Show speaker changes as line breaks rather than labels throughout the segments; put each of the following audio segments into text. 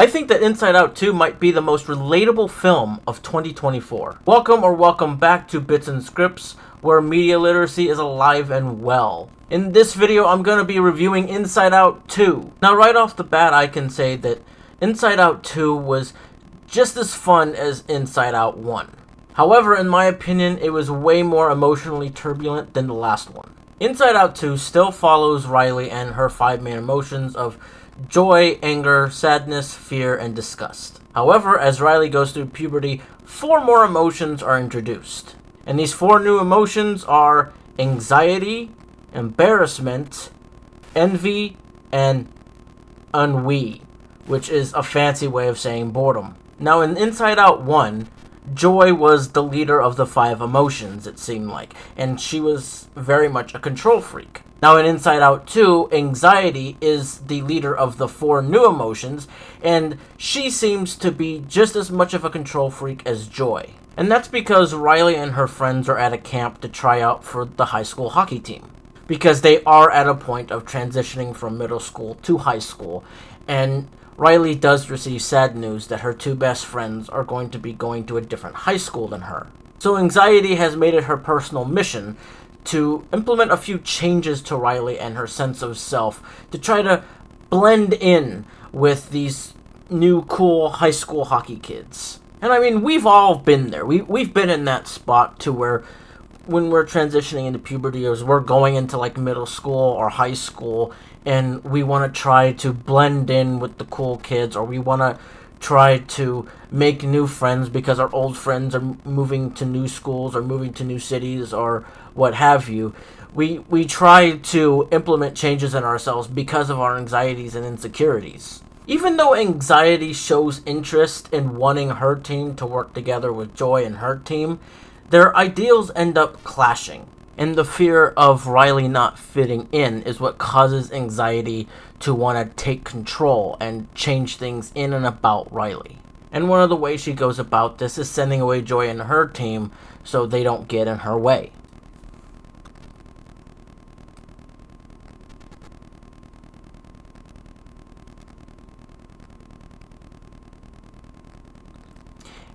I think that Inside Out 2 might be the most relatable film of 2024. Welcome back to Bits and Scripts, where media literacy is alive and well. In this video, I'm going to be reviewing Inside Out 2. Now, right off the bat, I can say that Inside Out 2 was just as fun as Inside Out 1. However, in my opinion, it was way more emotionally turbulent than the last one. Inside Out 2 still follows Riley and her 5 main emotions of joy, anger, sadness, fear, and disgust. However, as Riley goes through puberty, 4 more emotions are introduced. And these 4 new emotions are anxiety, embarrassment, envy, and ennui, which is a fancy way of saying boredom. Now, in Inside Out 1, Joy was the leader of the 5 emotions, it seemed like, and she was very much a control freak. Now, in Inside Out 2, anxiety is the leader of the 4 new emotions, and she seems to be just as much of a control freak as Joy. And that's because Riley and her friends are at a camp to try out for the high school hockey team, because they are at a point of transitioning from middle school to high school, and Riley does receive sad news that her 2 best friends are going to be going to a different high school than her. So anxiety has made it her personal mission to implement a few changes to Riley and her sense of self to try to blend in with these new cool high school hockey kids. And I mean, we've all been there. We've been in that spot to where when we're transitioning into puberty or we're going into like middle school or high school and we want to try to blend in with the cool kids, or we want to try to make new friends because our old friends are moving to new schools or moving to new cities or what have you. We try to implement changes in ourselves because of our anxieties and insecurities. Even though anxiety shows interest in wanting her team to work together with Joy and her team, their ideals end up clashing. And the fear of Riley not fitting in is what causes anxiety to want to take control and change things in and about Riley. And one of the ways she goes about this is sending away Joy and her team so they don't get in her way.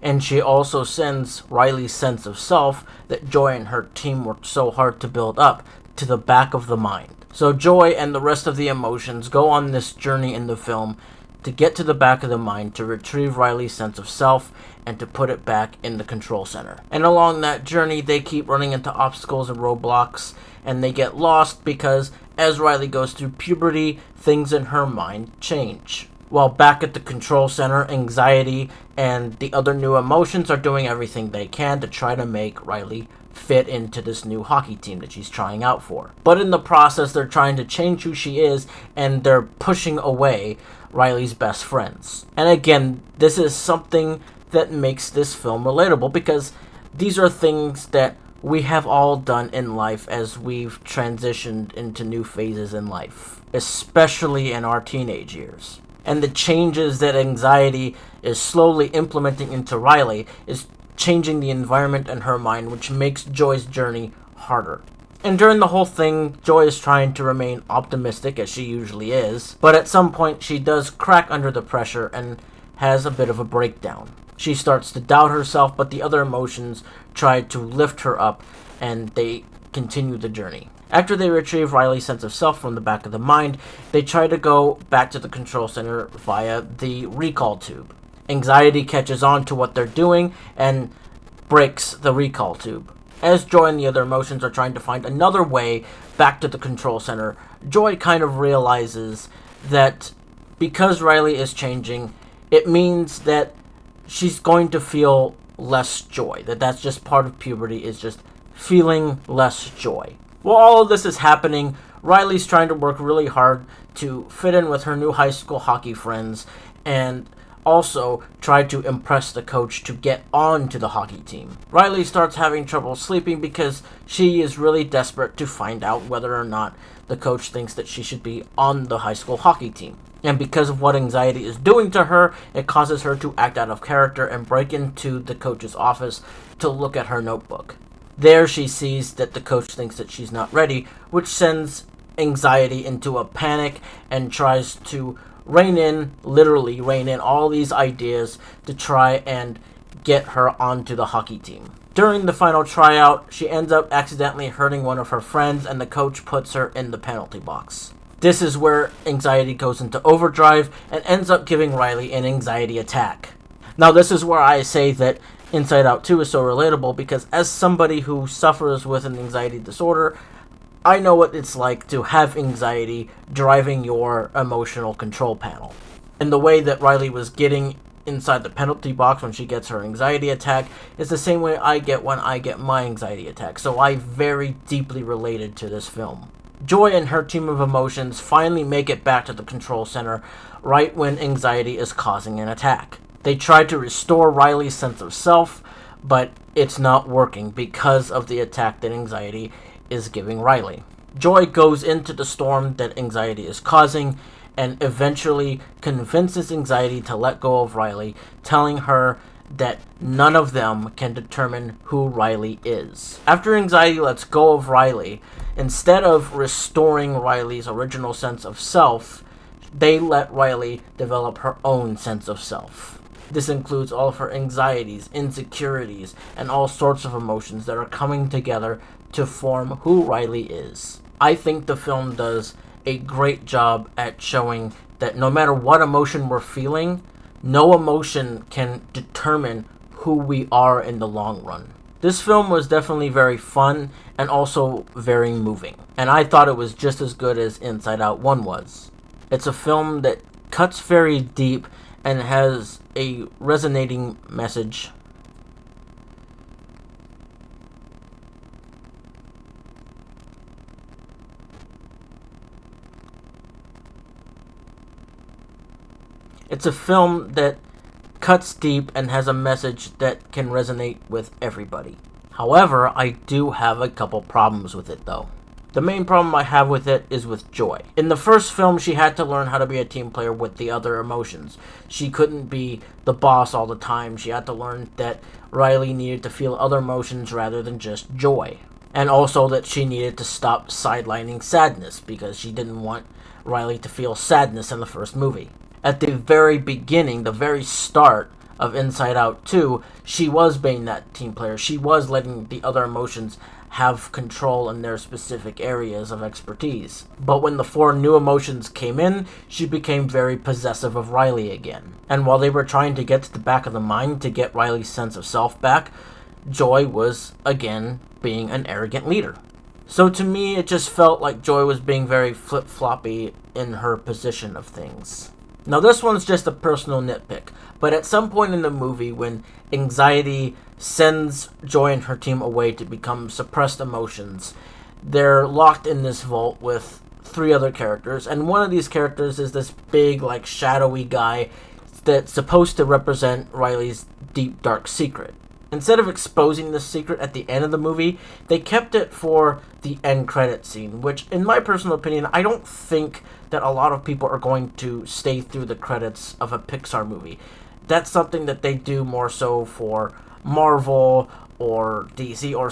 And she also sends Riley's sense of self that Joy and her team worked so hard to build up to the back of the mind. So Joy and the rest of the emotions go on this journey in the film to get to the back of the mind to retrieve Riley's sense of self and to put it back in the control center. And along that journey, they keep running into obstacles and roadblocks, and they get lost because as Riley goes through puberty, things in her mind change. While back at the control center, anxiety and the other new emotions are doing everything they can to try to make Riley fit into this new hockey team that she's trying out for. But in the process, they're trying to change who she is, and they're pushing away Riley's best friends. And again, this is something that makes this film relatable because these are things that we have all done in life as we've transitioned into new phases in life, especially in our teenage years. And the changes that anxiety is slowly implementing into Riley is changing the environment in her mind, which makes Joy's journey harder. And during the whole thing, Joy is trying to remain optimistic, as she usually is, but at some point she does crack under the pressure and has a bit of a breakdown. She starts to doubt herself, but the other emotions try to lift her up, and they continue the journey. After they retrieve Riley's sense of self from the back of the mind, they try to go back to the control center via the recall tube. Anxiety catches on to what they're doing and breaks the recall tube. As Joy and the other emotions are trying to find another way back to the control center, Joy kind of realizes that because Riley is changing, it means that she's going to feel less joy. That's just part of puberty, is just feeling less joy. While all of this is happening, Riley's trying to work really hard to fit in with her new high school hockey friends and also try to impress the coach to get on to the hockey team. Riley starts having trouble sleeping because she is really desperate to find out whether or not the coach thinks that she should be on the high school hockey team. And because of what anxiety is doing to her, it causes her to act out of character and break into the coach's office to look at her notebook. There she sees that the coach thinks that she's not ready, which sends anxiety into a panic and tries to literally rein in all these ideas to try and get her onto the hockey team. During the final tryout, she ends up accidentally hurting one of her friends, and the coach puts her in the penalty box. This is where anxiety goes into overdrive and ends up giving Riley an anxiety attack. Now, this is where I say that Inside Out 2 is so relatable, because as somebody who suffers with an anxiety disorder, I know what it's like to have anxiety driving your emotional control panel. And the way that Riley was getting inside the penalty box when she gets her anxiety attack is the same way I get when I get my anxiety attack. So I very deeply related to this film. Joy and her team of emotions finally make it back to the control center right when anxiety is causing an attack. They try to restore Riley's sense of self, but it's not working because of the attack that anxiety is giving Riley. Joy goes into the storm that anxiety is causing and eventually convinces anxiety to let go of Riley, telling her that none of them can determine who Riley is. After anxiety lets go of Riley, instead of restoring Riley's original sense of self, they let Riley develop her own sense of self. This includes all of her anxieties, insecurities, and all sorts of emotions that are coming together to form who Riley is. I think the film does a great job at showing that no matter what emotion we're feeling, no emotion can determine who we are in the long run. This film was definitely very fun and also very moving, and I thought it was just as good as Inside Out 1 was. It's a film that cuts very deep and has a resonating message. It's a film that cuts deep and has a message that can resonate with everybody. However, I do have a couple problems with it though. The main problem I have with it is with Joy. In the first film, she had to learn how to be a team player with the other emotions. She couldn't be the boss all the time. She had to learn that Riley needed to feel other emotions rather than just joy. And also that she needed to stop sidelining sadness because she didn't want Riley to feel sadness in the first movie. At the very beginning, the very start of Inside Out 2, she was being that team player. She was letting the other emotions have control in their specific areas of expertise. But when the 4 new emotions came in, she became very possessive of Riley again. And while they were trying to get to the back of the mind to get Riley's sense of self back, Joy was, again, being an arrogant leader. So to me, it just felt like Joy was being very flip-floppy in her position of things. Now this one's just a personal nitpick, but at some point in the movie when anxiety sends Joy and her team away to become suppressed emotions, they're locked in this vault with 3 other characters, and one of these characters is this big, like, shadowy guy that's supposed to represent Riley's deep, dark secret. Instead of exposing this secret at the end of the movie, they kept it for the end credit scene, which, in my personal opinion, I don't think that a lot of people are going to stay through the credits of a Pixar movie. That's something that they do more so for Marvel or DC or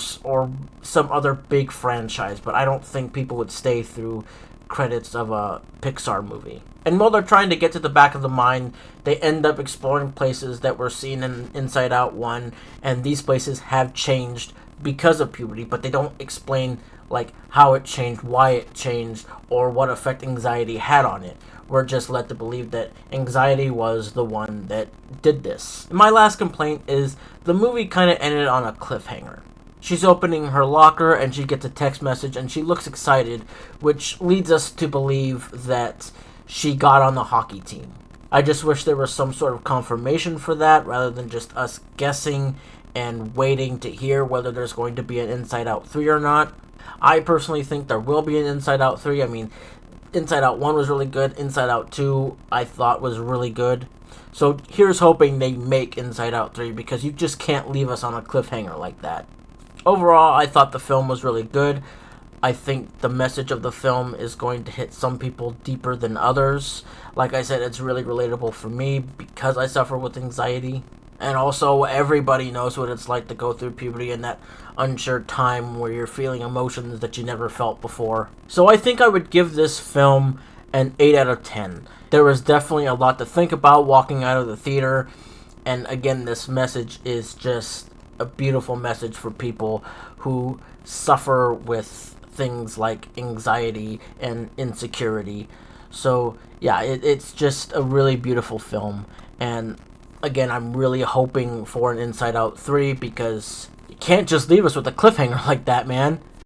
some other big franchise, but I don't think people would stay through credits of a Pixar movie. And while they're trying to get to the back of the mind, they end up exploring places that were seen in Inside Out 1, and these places have changed because of puberty, but they don't explain like how it changed, why it changed, or what effect anxiety had on it. We're just led to believe that anxiety was the one that did this. My last complaint is the movie kind of ended on a cliffhanger. She's opening her locker and she gets a text message and she looks excited, which leads us to believe that she got on the hockey team. I just wish there was some sort of confirmation for that rather than just us guessing and waiting to hear whether there's going to be an Inside Out 3 or not. I personally think there will be an Inside Out 3. I mean, Inside Out 1 was really good. Inside Out 2 I thought was really good. So here's hoping they make Inside Out 3 because you just can't leave us on a cliffhanger like that. Overall, I thought the film was really good. I think the message of the film is going to hit some people deeper than others. Like I said, it's really relatable for me because I suffer with anxiety. And also, everybody knows what it's like to go through puberty and that unsure time where you're feeling emotions that you never felt before. So I think I would give this film an 8 out of 10. There was definitely a lot to think about walking out of the theater, and again, this message is just a beautiful message for people who suffer with things like anxiety and insecurity. So yeah, it's just a really beautiful film, and again, I'm really hoping for an Inside Out 3, because you can't just leave us with a cliffhanger like that, man.